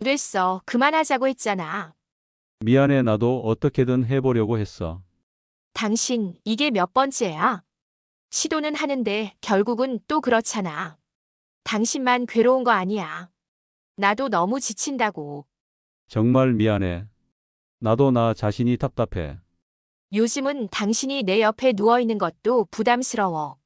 됐어. 그만하자고 했잖아. 미안해, 나도 어떻게든 해보려고 했어. 당신, 이게 몇 번째야? 시도는 하는데 결국은 또 그렇잖아. 당신만 괴로운 거 아니야. 나도 너무 지친다고. 정말 미안해. 나도 나 자신이 답답해. 요즘은 당신이 내 옆에 누워 있는 것도 부담스러워.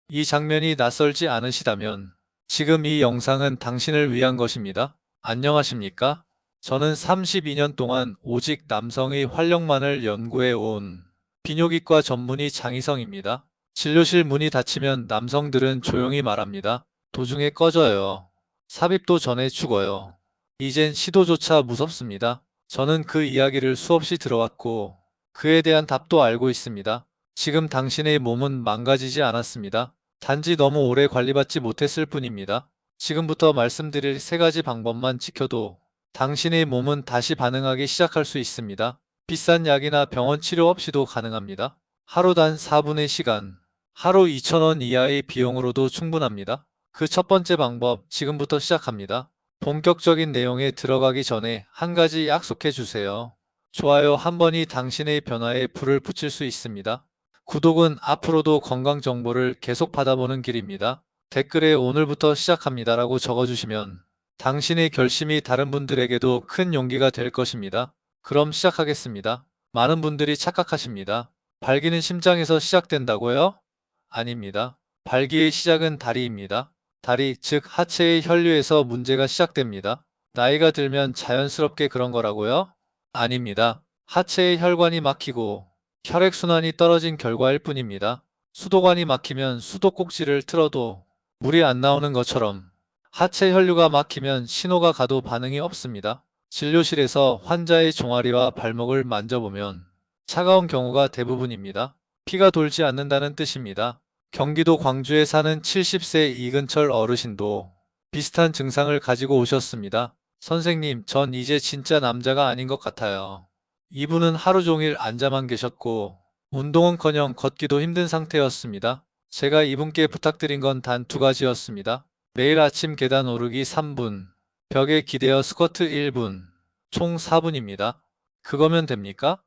이 장면이 낯설지 않으시다면 지금 이 영상은 당신을 위한 것입니다. 안녕하십니까? 저는 32년 동안 오직 남성의 활력만을 연구해 온 비뇨기과 전문의 장희성입니다. 진료실 문이 닫히면 남성들은 조용히 말합니다. 도중에 꺼져요. 삽입도 전에 죽어요. 이젠 시도조차 무섭습니다. 저는 그 이야기를 수없이 들어왔고 그에 대한 답도 알고 있습니다. 지금 당신의 몸은 망가지지 않았습니다. 단지 너무 오래 관리받지 못했을 뿐입니다. 지금부터 말씀드릴 세 가지 방법만 지켜도 당신의 몸은 다시 반응하기 시작할 수 있습니다. 비싼 약이나 병원 치료 없이도 가능합니다. 하루 단 4분의 시간, 하루 2,000원 이하의 비용으로도 충분합니다. 그 첫 번째 방법 지금부터 시작합니다. 본격적인 내용에 들어가기 전에 한 가지 약속해 주세요. 좋아요 한 번이 당신의 변화에 불을 붙일 수 있습니다. 구독은 앞으로도 건강 정보를 계속 받아보는 길입니다. 댓글에 오늘부터 시작합니다라고 적어주시면 당신의 결심이 다른 분들에게도 큰 용기가 될 것입니다. 그럼 시작하겠습니다. 많은 분들이 착각하십니다. 발기는 심장에서 시작된다고요? 아닙니다. 발기의 시작은 다리입니다. 다리, 즉 하체의 혈류에서 문제가 시작됩니다. 나이가 들면 자연스럽게 그런 거라고요? 아닙니다. 하체의 혈관이 막히고 혈액순환이 떨어진 결과일 뿐입니다. 수도관이 막히면 수도꼭지를 틀어도 물이 안 나오는 것처럼 하체 혈류가 막히면 신호가 가도 반응이 없습니다. 진료실에서 환자의 종아리와 발목을 만져보면 차가운 경우가 대부분입니다. 피가 돌지 않는다는 뜻입니다. 경기도 광주에 사는 70세 이근철 어르신도 비슷한 증상을 가지고 오셨습니다. 선생님, 전 이제 진짜 남자가 아닌 것 같아요. 이분은 하루 종일 앉아만 계셨고 운동은커녕 걷기도 힘든 상태였습니다. 제가 이분께 부탁드린 건 단 두 가지였습니다. 매일 아침 계단 오르기 3분, 벽에 기대어 스쿼트 1분, 총 4분입니다. 그거면 됩니까?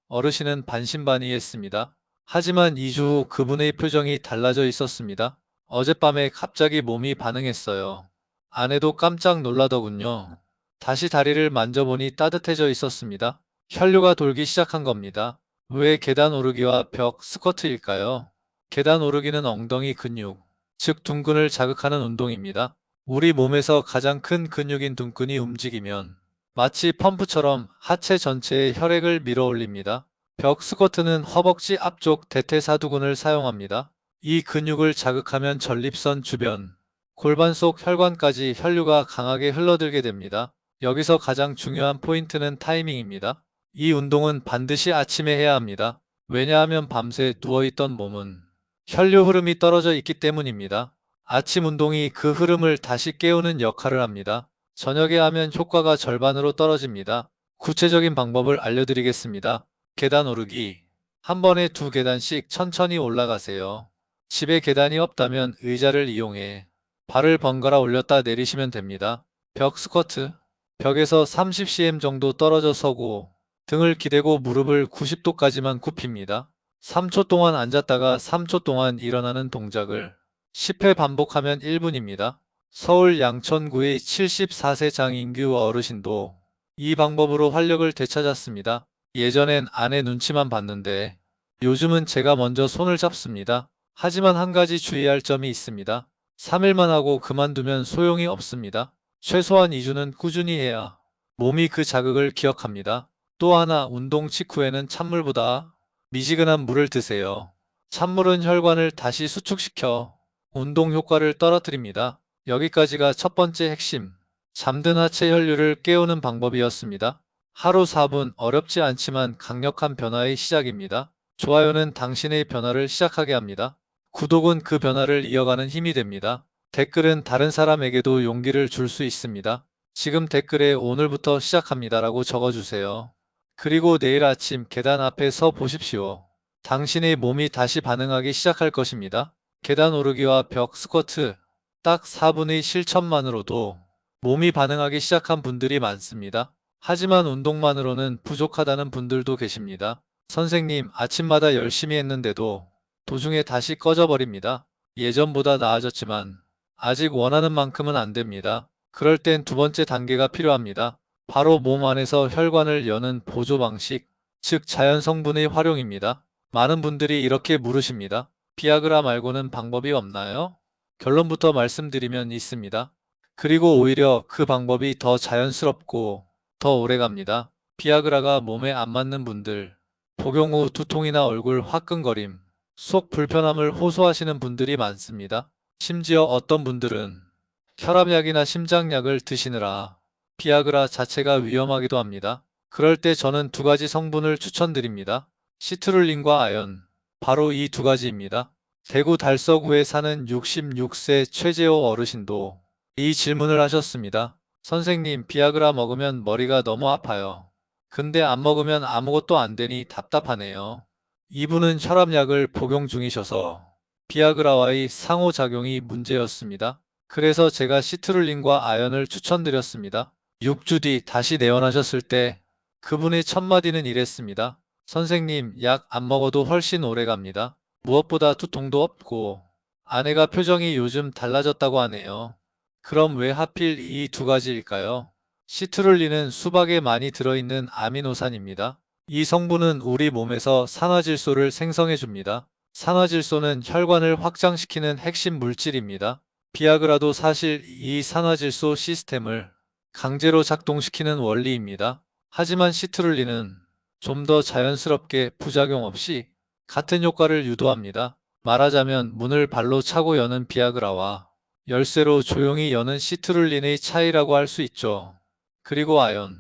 어르신은 반신반의했습니다. 하지만 2주 후 그분의 표정이 달라져 있었습니다. 어젯밤에 갑자기 몸이 반응했어요. 아내도 깜짝 놀라더군요. 다시 다리를 만져보니 따뜻해져 있었습니다. 혈류가 돌기 시작한 겁니다. 왜 계단 오르기와 벽 스쿼트일까요? 계단 오르기는 엉덩이 근육, 즉 둔근을 자극하는 운동입니다. 우리 몸에서 가장 큰 근육인 둔근이 움직이면 마치 펌프처럼 하체 전체에 혈액을 밀어 올립니다. 벽 스쿼트는 허벅지 앞쪽 대퇴사두근을 사용합니다. 이 근육을 자극하면 전립선 주변, 골반 속 혈관까지 혈류가 강하게 흘러들게 됩니다. 여기서 가장 중요한 포인트는 타이밍입니다. 이 운동은 반드시 아침에 해야 합니다. 왜냐하면 밤새 누워있던 몸은 혈류 흐름이 떨어져 있기 때문입니다. 아침 운동이 그 흐름을 다시 깨우는 역할을 합니다. 저녁에 하면 효과가 절반으로 떨어집니다. 구체적인 방법을 알려드리겠습니다. 계단 오르기. 한 번에 2계단씩 천천히 올라가세요. 집에 계단이 없다면 의자를 이용해 발을 번갈아 올렸다 내리시면 됩니다. 벽 스쿼트. 벽에서 30cm 정도 떨어져 서고 등을 기대고 무릎을 90도까지만 굽힙니다. 3초 동안 앉았다가 3초 동안 일어나는 동작을 10회 반복하면 1분입니다. 서울 양천구의 74세 장인규 어르신도 이 방법으로 활력을 되찾았습니다. 예전엔 아내 눈치만 봤는데 요즘은 제가 먼저 손을 잡습니다. 하지만 한 가지 주의할 점이 있습니다. 3일만 하고 그만두면 소용이 없습니다. 최소한 2주는 꾸준히 해야 몸이 그 자극을 기억합니다. 또 하나, 운동 직후에는 찬물보다 미지근한 물을 드세요. 찬물은 혈관을 다시 수축시켜 운동 효과를 떨어뜨립니다. 여기까지가 첫 번째 핵심, 잠든 하체 혈류를 깨우는 방법이었습니다. 하루 4분, 어렵지 않지만 강력한 변화의 시작입니다. 좋아요는 당신의 변화를 시작하게 합니다. 구독은 그 변화를 이어가는 힘이 됩니다. 댓글은 다른 사람에게도 용기를 줄 수 있습니다. 지금 댓글에 오늘부터 시작합니다라고 적어주세요. 그리고 내일 아침 계단 앞에 서 보십시오. 당신의 몸이 다시 반응하기 시작할 것입니다. 계단 오르기와 벽 스쿼트, 딱 4분의 실천만으로도 몸이 반응하기 시작한 분들이 많습니다. 하지만 운동만으로는 부족하다는 분들도 계십니다. 선생님, 아침마다 열심히 했는데도 도중에 다시 꺼져버립니다. 예전보다 나아졌지만 아직 원하는 만큼은 안 됩니다. 그럴 땐 두 번째 단계가 필요합니다. 바로 몸 안에서 혈관을 여는 보조 방식, 즉 자연 성분의 활용입니다. 많은 분들이 이렇게 물으십니다. 비아그라 말고는 방법이 없나요? 결론부터 말씀드리면 있습니다. 그리고 오히려 그 방법이 더 자연스럽고 더 오래갑니다. 비아그라가 몸에 안 맞는 분들, 복용 후 두통이나 얼굴 화끈거림, 속 불편함을 호소하시는 분들이 많습니다. 심지어 어떤 분들은 혈압약이나 심장약을 드시느라 비아그라 자체가 위험하기도 합니다. 그럴 때 저는 두 가지 성분을 추천드립니다. 시트룰린과 아연, 바로 이 두 가지입니다. 대구 달서구에 사는 66세 최재호 어르신도 이 질문을 하셨습니다. 선생님, 비아그라 먹으면 머리가 너무 아파요. 근데 안 먹으면 아무것도 안 되니 답답하네요. 이분은 혈압약을 복용 중이셔서 비아그라와의 상호작용이 문제였습니다. 그래서 제가 시트룰린과 아연을 추천드렸습니다. 6주 뒤 다시 내원하셨을 때 그분의 첫 마디는 이랬습니다. 선생님, 약 안 먹어도 훨씬 오래 갑니다. 무엇보다 두통도 없고 아내가 표정이 요즘 달라졌다고 하네요. 그럼 왜 하필 이 두 가지일까요? 시트룰린은 수박에 많이 들어있는 아미노산입니다. 이 성분은 우리 몸에서 산화질소를 생성해 줍니다. 산화질소는 혈관을 확장시키는 핵심 물질입니다. 비아그라도 사실 이 산화질소 시스템을 강제로 작동시키는 원리입니다. 하지만 시트룰린은 좀 더 자연스럽게 부작용 없이 같은 효과를 유도합니다. 말하자면 문을 발로 차고 여는 비아그라와 열쇠로 조용히 여는 시트룰린의 차이라고 할 수 있죠. 그리고 아연.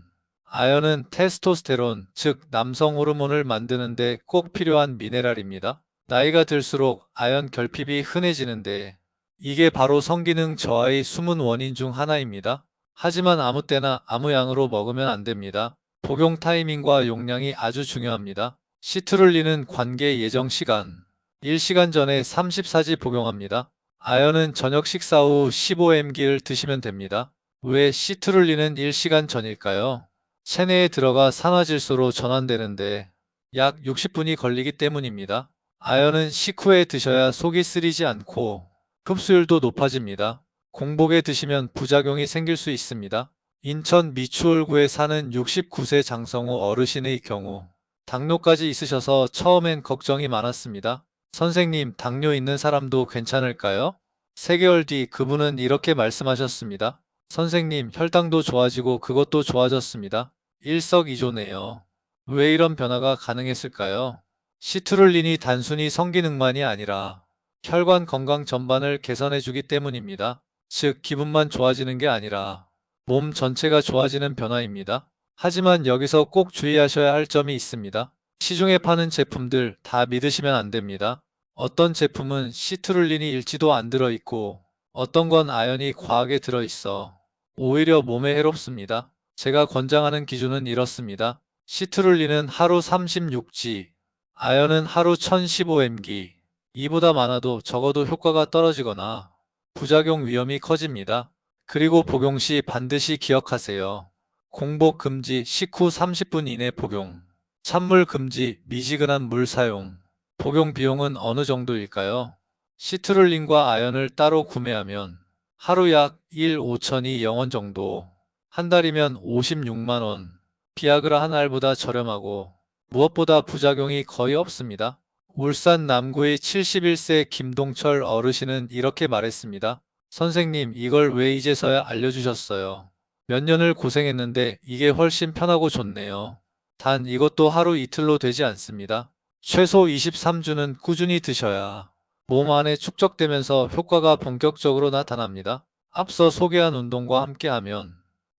아연은 테스토스테론, 즉 남성 호르몬을 만드는데 꼭 필요한 미네랄입니다. 나이가 들수록 아연 결핍이 흔해지는데 이게 바로 성기능 저하의 숨은 원인 중 하나입니다. 하지만 아무 때나 아무 양으로 먹으면 안 됩니다. 복용 타이밍과 용량이 아주 중요합니다. 시트룰린은 관계 예정 시간 1시간 전에 34지 복용합니다. 아연은 저녁 식사 후 15mg를 드시면 됩니다. 왜 시트룰린은 1시간 전일까요? 체내에 들어가 산화질소로 전환되는데 약 60분이 걸리기 때문입니다. 아연은 식후에 드셔야 속이 쓰리지 않고 흡수율도 높아집니다. 공복에 드시면 부작용이 생길 수 있습니다. 인천 미추홀구에 사는 69세 장성우 어르신의 경우 당뇨까지 있으셔서 처음엔 걱정이 많았습니다. 선생님, 당뇨 있는 사람도 괜찮을까요? 3개월 뒤 그분은 이렇게 말씀하셨습니다. 선생님, 혈당도 좋아지고 그것도 좋아졌습니다. 일석이조네요. 왜 이런 변화가 가능했을까요? 시트룰린이 단순히 성기능만이 아니라 혈관 건강 전반을 개선해주기 때문입니다. 즉, 기분만 좋아지는 게 아니라 몸 전체가 좋아지는 변화입니다. 하지만 여기서 꼭 주의하셔야 할 점이 있습니다. 시중에 파는 제품들 다 믿으시면 안 됩니다. 어떤 제품은 시트룰린이 일지도 안 들어있고 어떤 건 아연이 과하게 들어있어 오히려 몸에 해롭습니다. 제가 권장하는 기준은 이렇습니다. 시트룰린은 하루 36지, 아연은 하루 1015mg, 이보다 많아도 적어도 효과가 떨어지거나 부작용 위험이 커집니다. 그리고 복용 시 반드시 기억하세요. 공복 금지, 식후 30분 이내 복용, 찬물 금지, 미지근한 물 사용. 복용 비용은 어느 정도일까요? 시트룰린과 아연을 따로 구매하면 하루 약 1,502 정도, 한 달이면 56만원, 비아그라 한 알보다 저렴하고 무엇보다 부작용이 거의 없습니다. 울산 남구의 71세 김동철 어르신은 이렇게 말했습니다. 선생님, 이걸 왜 이제서야 알려주셨어요? 몇 년을 고생했는데 이게 훨씬 편하고 좋네요. 단 이것도 하루 이틀로 되지 않습니다. 최소 23주는 꾸준히 드셔야 몸 안에 축적되면서 효과가 본격적으로 나타납니다. 앞서 소개한 운동과 함께하면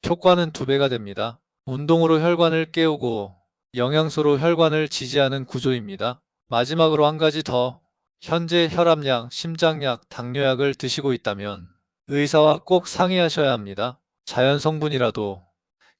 효과는 2배가 됩니다. 운동으로 혈관을 깨우고 영양소로 혈관을 지지하는 구조입니다. 마지막으로 한 가지 더. 현재 혈압약, 심장약, 당뇨약을 드시고 있다면 의사와 꼭 상의하셔야 합니다. 자연 성분이라도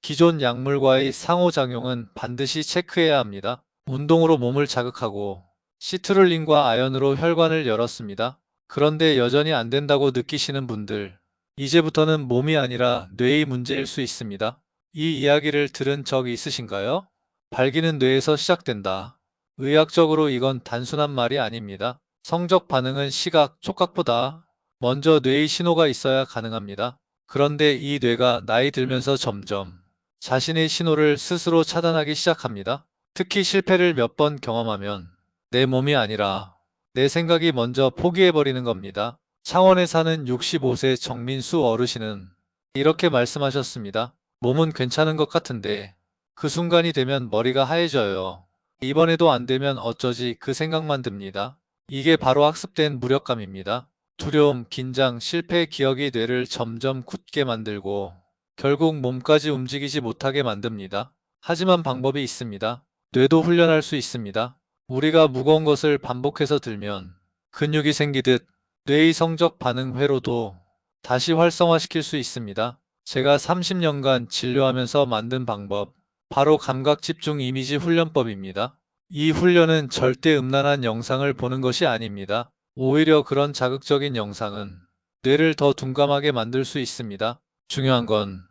기존 약물과의 상호작용은 반드시 체크해야 합니다. 운동으로 몸을 자극하고 시트룰린과 아연으로 혈관을 열었습니다. 그런데 여전히 안 된다고 느끼시는 분들, 이제부터는 몸이 아니라 뇌의 문제일 수 있습니다. 이 이야기를 들은 적 있으신가요? 발기는 뇌에서 시작된다. 의학적으로 이건 단순한 말이 아닙니다. 성적 반응은 시각, 촉각보다 먼저 뇌의 신호가 있어야 가능합니다. 그런데 이 뇌가 나이 들면서 점점 자신의 신호를 스스로 차단하기 시작합니다. 특히 실패를 몇 번 경험하면 내 몸이 아니라 내 생각이 먼저 포기해버리는 겁니다. 창원에 사는 65세 정민수 어르신은 이렇게 말씀하셨습니다. 몸은 괜찮은 것 같은데 그 순간이 되면 머리가 하얘져요. 이번에도 안 되면 어쩌지 그 생각만 듭니다. 이게 바로 학습된 무력감입니다. 두려움, 긴장, 실패의 기억이 뇌를 점점 굳게 만들고 결국 몸까지 움직이지 못하게 만듭니다. 하지만 방법이 있습니다. 뇌도 훈련할 수 있습니다. 우리가 무거운 것을 반복해서 들면 근육이 생기듯 뇌의 성적 반응 회로도 다시 활성화시킬 수 있습니다. 제가 30년간 진료하면서 만든 방법, 바로 감각 집중 이미지 훈련법입니다. 이 훈련은 절대 음란한 영상을 보는 것이 아닙니다. 오히려 그런 자극적인 영상은 뇌를 더 둔감하게 만들 수 있습니다. 중요한 건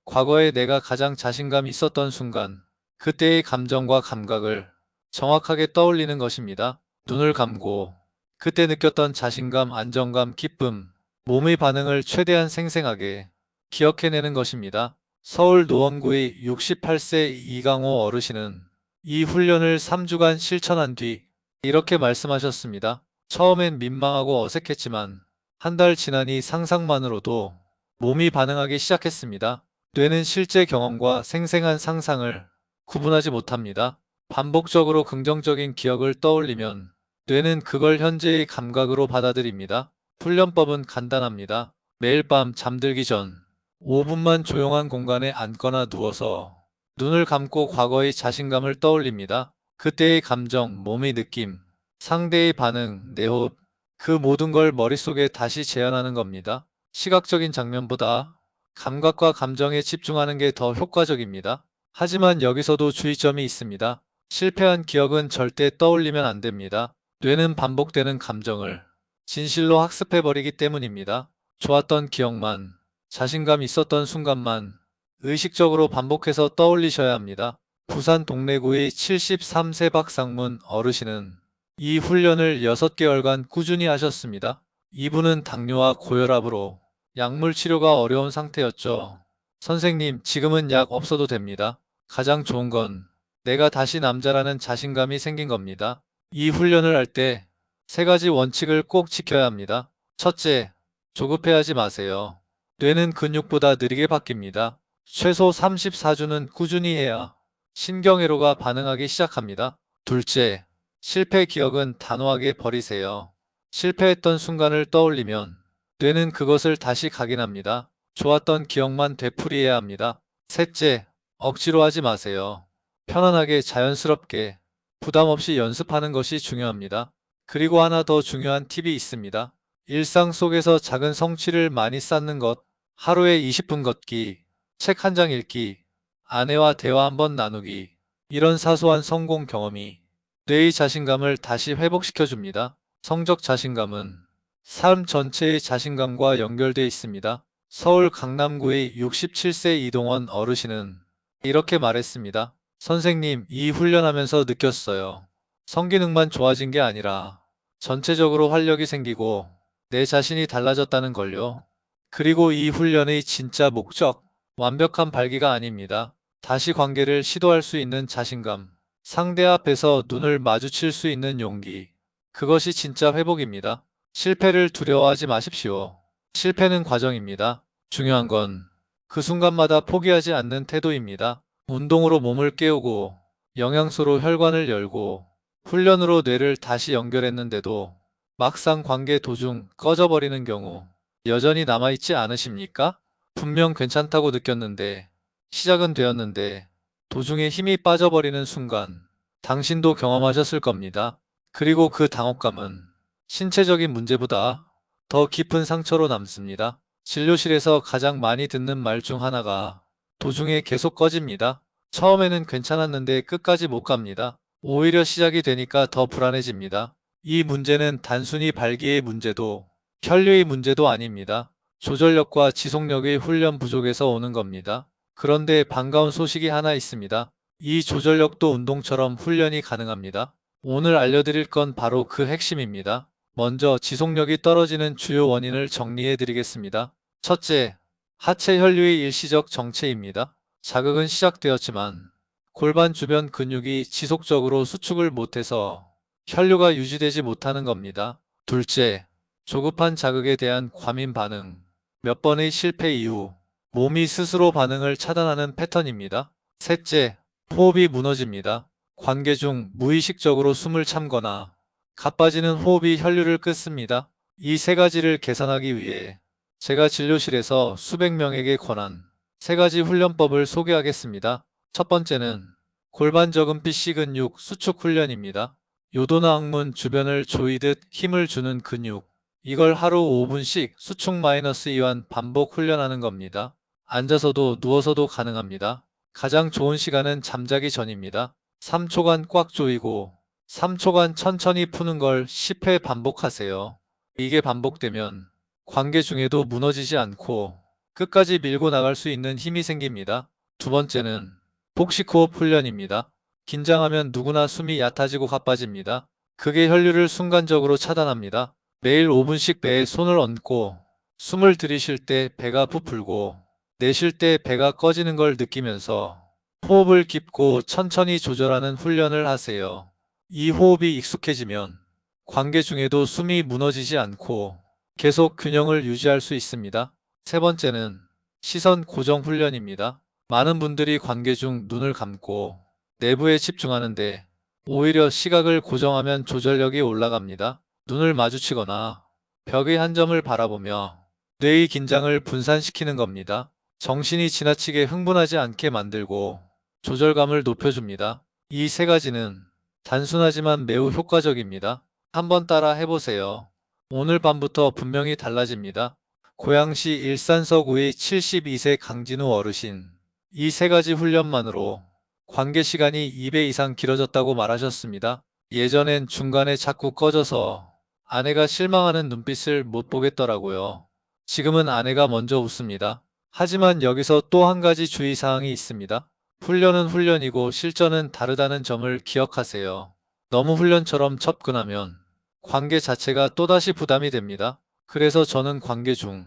과거에 내가 가장 자신감 있었던 순간, 그때의 감정과 감각을 정확하게 떠올리는 것입니다. 눈을 감고 그때 느꼈던 자신감, 안정감, 기쁨, 몸의 반응을 최대한 생생하게 기억해내는 것입니다. 서울 노원구의 68세 이강호 어르신은 이 훈련을 3주간 실천한 뒤 이렇게 말씀하셨습니다. 처음엔 민망하고 어색했지만 한 달 지나니 상상만으로도 몸이 반응하기 시작했습니다. 뇌는 실제 경험과 생생한 상상을 구분하지 못합니다. 반복적으로 긍정적인 기억을 떠올리면 뇌는 그걸 현재의 감각으로 받아들입니다. 훈련법은 간단합니다. 매일 밤 잠들기 전 5분만 조용한 공간에 앉거나 누워서 눈을 감고 과거의 자신감을 떠올립니다. 그때의 감정, 몸의 느낌, 상대의 반응, 내 호흡, 그 모든 걸 머릿속에 다시 재현하는 겁니다. 시각적인 장면보다 감각과 감정에 집중하는 게 더 효과적입니다. 하지만 여기서도 주의점이 있습니다. 실패한 기억은 절대 떠올리면 안 됩니다. 뇌는 반복되는 감정을 진실로 학습해버리기 때문입니다. 좋았던 기억만, 자신감 있었던 순간만 의식적으로 반복해서 떠올리셔야 합니다. 부산 동래구의 73세 박상문 어르신은 이 훈련을 6개월간 꾸준히 하셨습니다. 이분은 당뇨와 고혈압으로 약물 치료가 어려운 상태였죠. 선생님, 지금은 약 없어도 됩니다. 가장 좋은 건 내가 다시 남자라는 자신감이 생긴 겁니다. 이 훈련을 할 때 3가지 원칙을 꼭 지켜야 합니다. 첫째, 조급해하지 마세요. 뇌는 근육보다 느리게 바뀝니다. 최소 34주는 꾸준히 해야 신경회로가 반응하기 시작합니다. 둘째, 실패 기억은 단호하게 버리세요. 실패했던 순간을 떠올리면 뇌는 그것을 다시 각인합니다. 좋았던 기억만 되풀이해야 합니다. 셋째, 억지로 하지 마세요. 편안하게 자연스럽게 부담 없이 연습하는 것이 중요합니다. 그리고 하나 더 중요한 팁이 있습니다. 일상 속에서 작은 성취를 많이 쌓는 것, 하루에 20분 걷기, 책 한 장 읽기, 아내와 대화 한번 나누기, 이런 사소한 성공 경험이 뇌의 자신감을 다시 회복시켜 줍니다. 성적 자신감은 삶 전체의 자신감과 연결되어 있습니다. 서울 강남구의 67세 이동원 어르신은 이렇게 말했습니다. 선생님, 이 훈련하면서 느꼈어요. 성기능만 좋아진 게 아니라 전체적으로 활력이 생기고 내 자신이 달라졌다는 걸요. 그리고 이 훈련의 진짜 목적, 완벽한 발기가 아닙니다. 다시 관계를 시도할 수 있는 자신감, 상대 앞에서 눈을 마주칠 수 있는 용기, 그것이 진짜 회복입니다. 실패를 두려워하지 마십시오. 실패는 과정입니다. 중요한 건 그 순간마다 포기하지 않는 태도입니다. 운동으로 몸을 깨우고 영양소로 혈관을 열고 훈련으로 뇌를 다시 연결했는데도 막상 관계 도중 꺼져버리는 경우 여전히 남아있지 않으십니까? 분명 괜찮다고 느꼈는데, 시작은 되었는데 도중에 힘이 빠져버리는 순간 당신도 경험하셨을 겁니다. 그리고 그 당혹감은 신체적인 문제보다 더 깊은 상처로 남습니다. 진료실에서 가장 많이 듣는 말 중 하나가 도중에 계속 꺼집니다. 처음에는 괜찮았는데 끝까지 못 갑니다. 오히려 시작이 되니까 더 불안해집니다. 이 문제는 단순히 발기의 문제도 혈류의 문제도 아닙니다. 조절력과 지속력의 훈련 부족에서 오는 겁니다. 그런데 반가운 소식이 하나 있습니다. 이 조절력도 운동처럼 훈련이 가능합니다. 오늘 알려드릴 건 바로 그 핵심입니다. 먼저 지속력이 떨어지는 주요 원인을 정리해 드리겠습니다. 첫째, 하체 혈류의 일시적 정체입니다. 자극은 시작되었지만 골반 주변 근육이 지속적으로 수축을 못해서 혈류가 유지되지 못하는 겁니다. 둘째, 조급한 자극에 대한 과민 반응. 몇 번의 실패 이후 몸이 스스로 반응을 차단하는 패턴입니다. 셋째, 호흡이 무너집니다. 관계 중 무의식적으로 숨을 참거나 가빠지는 호흡이 혈류를 끊습니다. 이 세 가지를 개선하기 위해 제가 진료실에서 수백 명에게 권한 세 가지 훈련법을 소개하겠습니다. 첫 번째는 골반 저근피 근육 수축 훈련입니다. 요도나 항문 주변을 조이듯 힘을 주는 근육. 이걸 하루 5분씩 수축 -2환 반복 훈련하는 겁니다. 앉아서도 누워서도 가능합니다. 가장 좋은 시간은 잠자기 전입니다. 3초간 꽉 조이고 3초간 천천히 푸는 걸 10회 반복하세요. 이게 반복되면 관계 중에도 무너지지 않고 끝까지 밀고 나갈 수 있는 힘이 생깁니다. 두 번째는 복식호흡 훈련입니다. 긴장하면 누구나 숨이 얕아지고 가빠집니다. 그게 혈류를 순간적으로 차단합니다. 매일 5분씩 배에 손을 얹고 숨을 들이쉴 때 배가 부풀고 내쉴 때 배가 꺼지는 걸 느끼면서 호흡을 깊고 천천히 조절하는 훈련을 하세요. 이 호흡이 익숙해지면 관계 중에도 숨이 무너지지 않고 계속 균형을 유지할 수 있습니다. 세 번째는 시선 고정 훈련입니다. 많은 분들이 관계 중 눈을 감고 내부에 집중하는데 오히려 시각을 고정하면 조절력이 올라갑니다. 눈을 마주치거나 벽의 한 점을 바라보며 뇌의 긴장을 분산시키는 겁니다. 정신이 지나치게 흥분하지 않게 만들고 조절감을 높여줍니다. 이 세 가지는 단순하지만 매우 효과적입니다. 한번 따라 해보세요. 오늘 밤부터 분명히 달라집니다. 고양시 일산서구의 72세 강진우 어르신. 이 세 가지 훈련만으로 관계 시간이 2배 이상 길어졌다고 말하셨습니다. 예전엔 중간에 자꾸 꺼져서 아내가 실망하는 눈빛을 못 보겠더라고요. 지금은 아내가 먼저 웃습니다. 하지만 여기서 또 한 가지 주의사항이 있습니다. 훈련은 훈련이고 실전은 다르다는 점을 기억하세요. 너무 훈련처럼 접근하면 관계 자체가 또다시 부담이 됩니다. 그래서 저는 관계 중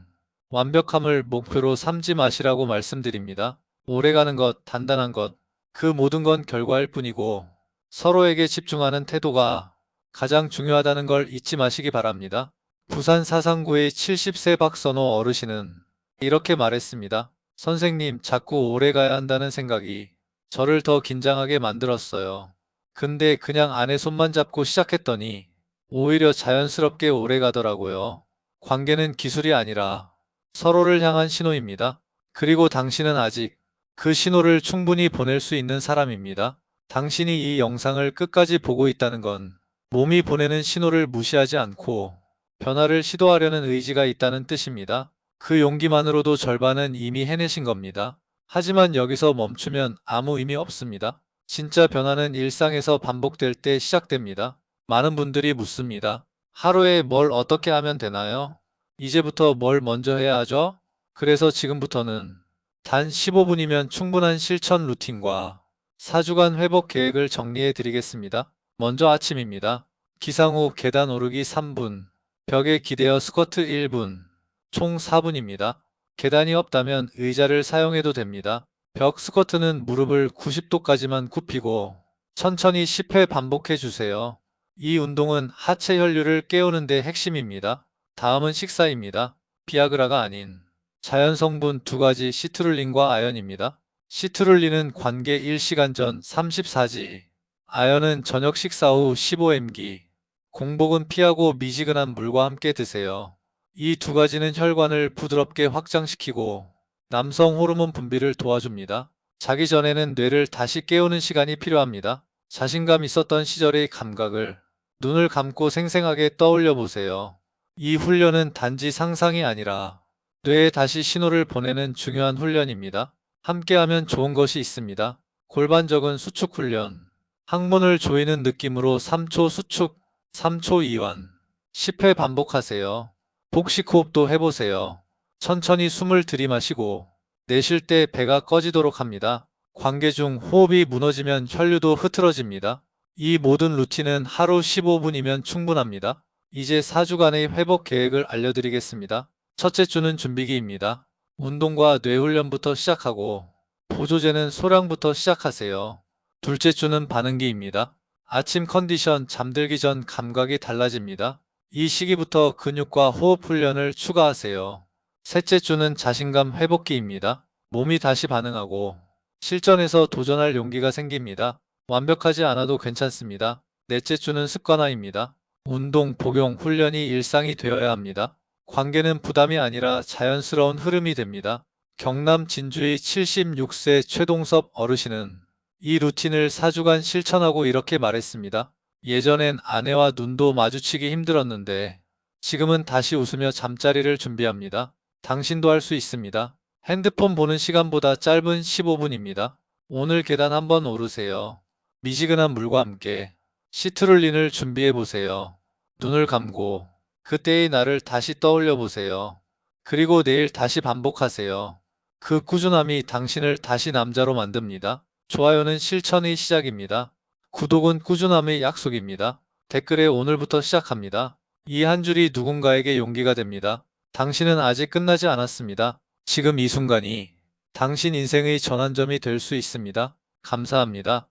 완벽함을 목표로 삼지 마시라고 말씀드립니다. 오래가는 것, 단단한 것, 그 모든 건 결과일 뿐이고 서로에게 집중하는 태도가 가장 중요하다는 걸 잊지 마시기 바랍니다. 부산 사상구의 70세 박선호 어르신은 이렇게 말했습니다. 선생님, 자꾸 오래 가야 한다는 생각이 저를 더 긴장하게 만들었어요. 근데 그냥 아내 손만 잡고 시작했더니 오히려 자연스럽게 오래 가더라고요. 관계는 기술이 아니라 서로를 향한 신호입니다. 그리고 당신은 아직 그 신호를 충분히 보낼 수 있는 사람입니다. 당신이 이 영상을 끝까지 보고 있다는 건 몸이 보내는 신호를 무시하지 않고 변화를 시도하려는 의지가 있다는 뜻입니다. 그 용기만으로도 절반은 이미 해내신 겁니다. 하지만 여기서 멈추면 아무 의미 없습니다. 진짜 변화는 일상에서 반복될 때 시작됩니다. 많은 분들이 묻습니다. 하루에 뭘 어떻게 하면 되나요? 이제부터 뭘 먼저 해야 하죠? 그래서 지금부터는 단 15분이면 충분한 실천 루틴과 4주간 회복 계획을 정리해 드리겠습니다. 먼저 아침입니다. 기상 후 계단 오르기 3분, 벽에 기대어 스쿼트 1분, 총 4분입니다. 계단이 없다면 의자를 사용해도 됩니다. 벽 스쿼트는 무릎을 90도까지만 굽히고 천천히 10회 반복해 주세요. 이 운동은 하체 혈류를 깨우는 데 핵심입니다. 다음은 식사입니다. 비아그라가 아닌 자연 성분 2가지 시트룰린과 아연입니다. 시트룰린은 관계 1시간 전 34지, 아연은 저녁 식사 후 15mg, 공복은 피하고 미지근한 물과 함께 드세요. 이 두 가지는 혈관을 부드럽게 확장시키고 남성 호르몬 분비를 도와줍니다. 자기 전에는 뇌를 다시 깨우는 시간이 필요합니다. 자신감 있었던 시절의 감각을 눈을 감고 생생하게 떠올려 보세요. 이 훈련은 단지 상상이 아니라 뇌에 다시 신호를 보내는 중요한 훈련입니다. 함께하면 좋은 것이 있습니다. 골반적은 수축 훈련. 항문을 조이는 느낌으로 3초 수축, 3초 이완. 10회 반복하세요. 복식 호흡도 해보세요. 천천히 숨을 들이마시고 내쉴 때 배가 꺼지도록 합니다. 관계 중 호흡이 무너지면 혈류도 흐트러집니다. 이 모든 루틴은 하루 15분이면 충분합니다. 이제 4주간의 회복 계획을 알려드리겠습니다. 첫째 주는 준비기입니다. 운동과 뇌훈련부터 시작하고 보조제는 소량부터 시작하세요. 둘째 주는 반응기입니다. 아침 컨디션, 잠들기 전 감각이 달라집니다. 이 시기부터 근육과 호흡 훈련을 추가하세요. 셋째 주는 자신감 회복기입니다. 몸이 다시 반응하고 실전에서 도전할 용기가 생깁니다. 완벽하지 않아도 괜찮습니다. 넷째 주는 습관화입니다. 운동, 복용, 훈련이 일상이 되어야 합니다. 관계는 부담이 아니라 자연스러운 흐름이 됩니다. 경남 진주의 76세 최동섭 어르신은 이 루틴을 4주간 실천하고 이렇게 말했습니다. 예전엔 아내와 눈도 마주치기 힘들었는데 지금은 다시 웃으며 잠자리를 준비합니다. 당신도 할 수 있습니다. 핸드폰 보는 시간보다 짧은 15분입니다. 오늘 계단 한번 오르세요. 미지근한 물과 함께 시트룰린을 준비해 보세요. 눈을 감고 그때의 나를 다시 떠올려 보세요. 그리고 내일 다시 반복하세요. 그 꾸준함이 당신을 다시 남자로 만듭니다. 좋아요는 실천의 시작입니다. 구독은 꾸준함의 약속입니다. 댓글에 오늘부터 시작합니다. 이 한 줄이 누군가에게 용기가 됩니다. 당신은 아직 끝나지 않았습니다. 지금 이 순간이 당신 인생의 전환점이 될 수 있습니다. 감사합니다.